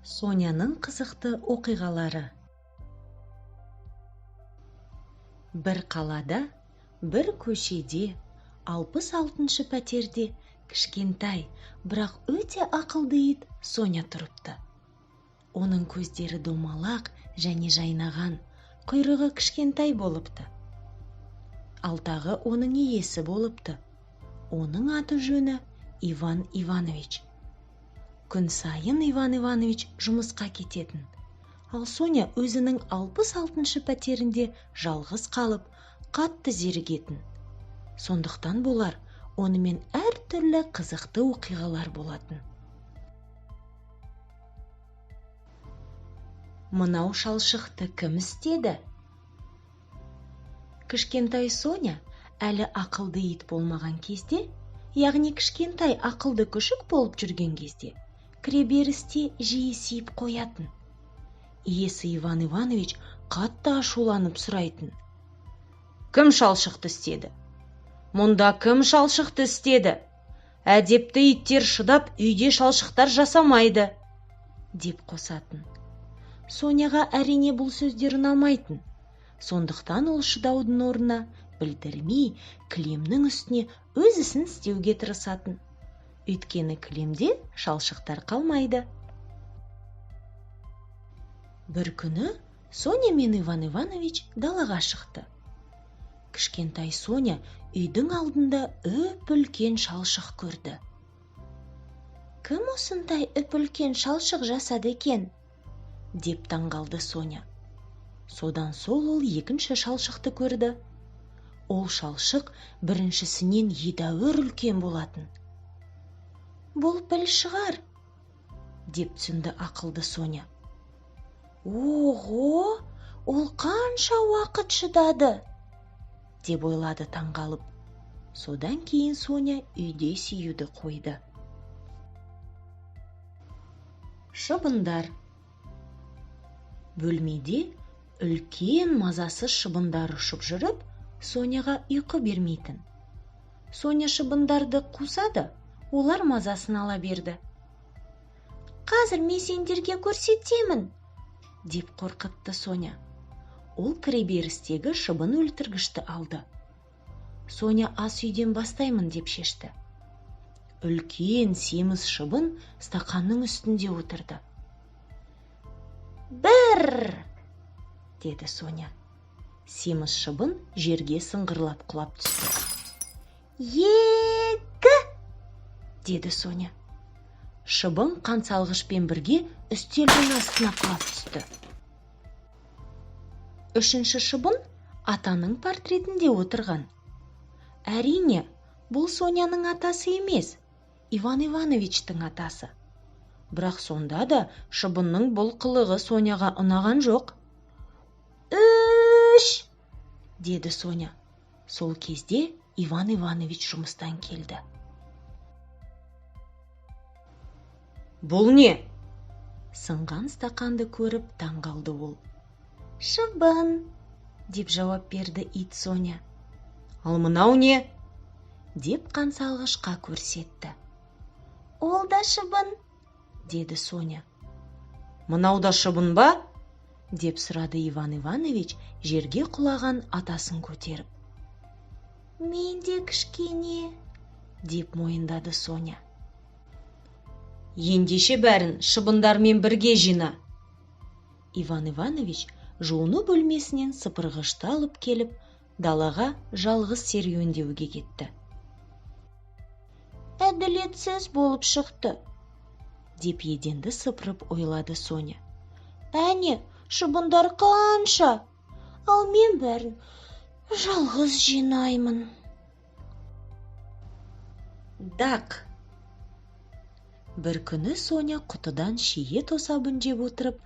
Соняның қызықты оқиғалары. Бір қалада, бір көшеде, 66-шы пәтерде кішкентай, бірақ өте ақылды ит Соня тұрыпты. Оның көздері домалақ және жайнаған, құйрығы кішкентай болыпты. Алтағы оның иесі болыпты. Оның аты жөні Иван Иванович. Күн сайын Иван Иванович жұмысқа кететін. Ал Соня өзінің 66-шы пәтерінде жалғыз қалып, қатты зерігетін. Сондықтан болар, онымен әртүрлі қызықты оқиғалар болатын. Мынау шалшықты кім істеді? Кішкентай Соня әлі ақылды ит болмаған кезде, яғни кішкентай ақылды күшік болып жүрген кезде, кіреберісте жиі сиіп қоятын. Иесі Иван Иванович қатты ашуланып сұрайтын. Кім шалшықты істеді? Мұнда кім шалшықты істеді? Әдепті иттер шыдап, үйде шалшықтар жасамайды, деп қосатын. Соняға әрине бұл сөздер ұнамайтын. Сондықтан ол шыдаудың орнына білдірмей, кілемнің үстіне өз ісін істеуге тырысатын. Өйткені кілемде шалшықтар қалмайды. Бір күні Соня мен Иван Иванович далаға шықты. Кішкентай Соня үйдің алдында үп-үлкен шалшық көрді. Кім осындай үп-үлкен шалшық жасады екен? Деп таңғалды Соня. Содан сол ол екінші шалшықты көрді. Ол шалшық біріншісінен едәуір үлкен болатын. Бұл піл шығар, деп түсінді ақылды Соня. Ого, ол қанша уақыт шыдады, деп ойлады таңғалып. Содан кейін Соня үйде сүюді қойды. Шыбындар. Бөлмеде үлкен мазасыз шыбындар ұшып жүріп, Соняға ұйқы бермейтін. Соня шыбындарды қусады, олар мазасын ала берді. Қазір мен сендерге көрсетемін, деп қорқытты Соня. Ол кіреберістегі шыбын өлтіргішті алды. Соня ас үйден бастаймын деп шешті. Үлкен семіз шыбын стақанның үстінде отырды. Бір, деді Соня. Семіз шыбын жерге сыңғырлап құлап түсті. Екі, деді Соня. Шыбын қансалғышпен бірге үстелдің астына құлап түсті. Үшінші шыбын атаның портретінде отырған. Әрине, бұл Соняның атасы емес, Иван Ивановичтің атасы. Бірақ сонда да шыбынның бұл қылығы Соняға ұнаған жоқ. Үш, деді Соня. Сол кезде Иван Иванович жұмыстан келді. Бұл не? Сынған стақанды көріп таңғалды ол. Шыбын, деп жауап берді ит Соня. Ал мынау не? Деп қансалғышқа көрсетті. Ол да шыбын, деді Соня. Мынау да шыбын ба? Деп сұрады Иван Иванович жерге құлаған атасын көтеріп. Мен де кішкене, деп мойындады Соня. Ендеше бәрін шыбындармен бірге жина. Иван Иванович жуыну бөлмесінен сыпырғышты алып келіп, далаға жалғыз серуендеуге кетті. Әділетсіз болып шықты, деп еденді сыпырып ойлады Соня. Әне, шыбындар қанша, ал мен бәрін жалғыз жинаймын. Дақ. Бір күні Соня құтыдан шие тосабын жеп отырып,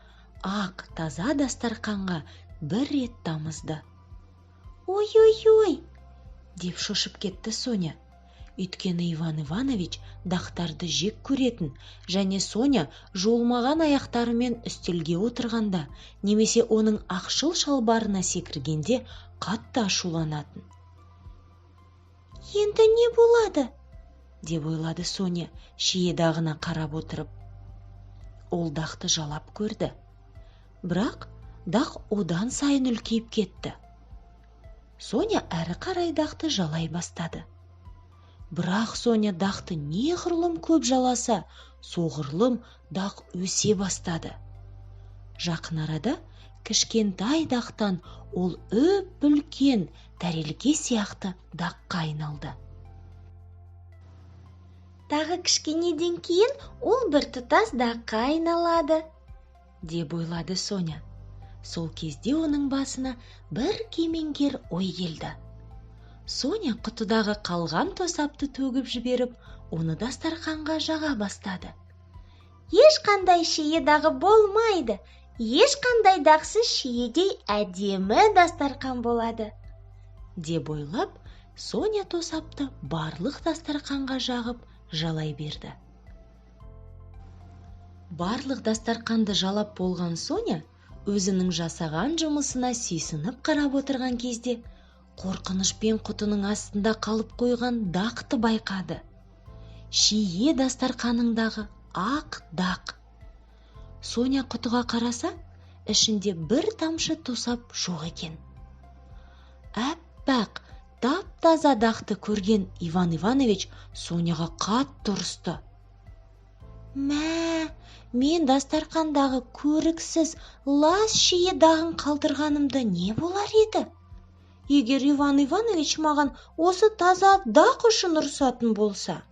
ақ, таза дастарқанға бір рет тамызды. Ой-ой-ой, деп шошып кетті Соня. Өйткені Иван Иванович дақтарды жек көретін, және Соня жуылмаған аяқтарымен үстелге отырғанда, немесе оның ақшыл шалбарына секіргенде қатты ашуланатын. Енді не болады? Деп ойлады Соня, шие дағына қарап отырып. ол дақты жалап көрді. Бірақ дақ одан сайын үлкейіп кетті. Соня әрі қарай дақты жалай бастады. Бірақ Соня дақты неғұрлым көп жаласа, соғұрлым дақ өсе бастады. Жақын арада кішкентай дақтан ол үлкен тәрелке сияқты даққа айналды. Тағы кішкенеден кейін ол біртұтас даққа айналады, деп ойлады Соня. Сол кезде оның басына бір кемеңгер ой келді. Соня құтыдағы қалған тосапты төгіп жіберіп, оны дастарханға жаға бастады. Ешқандай шие дағы болмайды. Ешқандай дақсыз шиедей әдемі дастархан болады, деп ойлап, Соня тосапты барлық дастарханға жағып жалай берді. Барлық дастарханды жалап болған Соня өзінің жасаған жұмысына сүйсініп қарап отырған кезде қорқынышпен құтының астында қалып қойған дақты байқады. Шие дастарханындағы ақ дақ. Соня құтыға қараса, ішінде бір тамшы тосап жоқ екен. Әппақ, тап-таза дақты көрген Иван Иванович Соняға қатты ұрысты. Мә, мен дастархандағы көріксіз лас шие дағын қалдырғанымда не болар еді? Егер Иван Иванович маған осы таза дақ үшін ұрсатын болса,